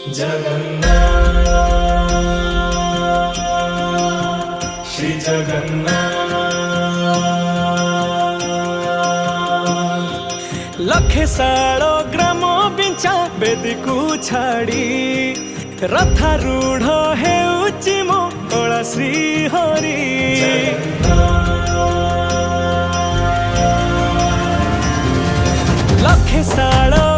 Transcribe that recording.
जगन्नाथ श्री जगन्नाथ। लखे सालो ग्राम बिंचा बेदी को छाड़ी रथारूढ़ हेउची मो कला श्री हरि। लखे सालो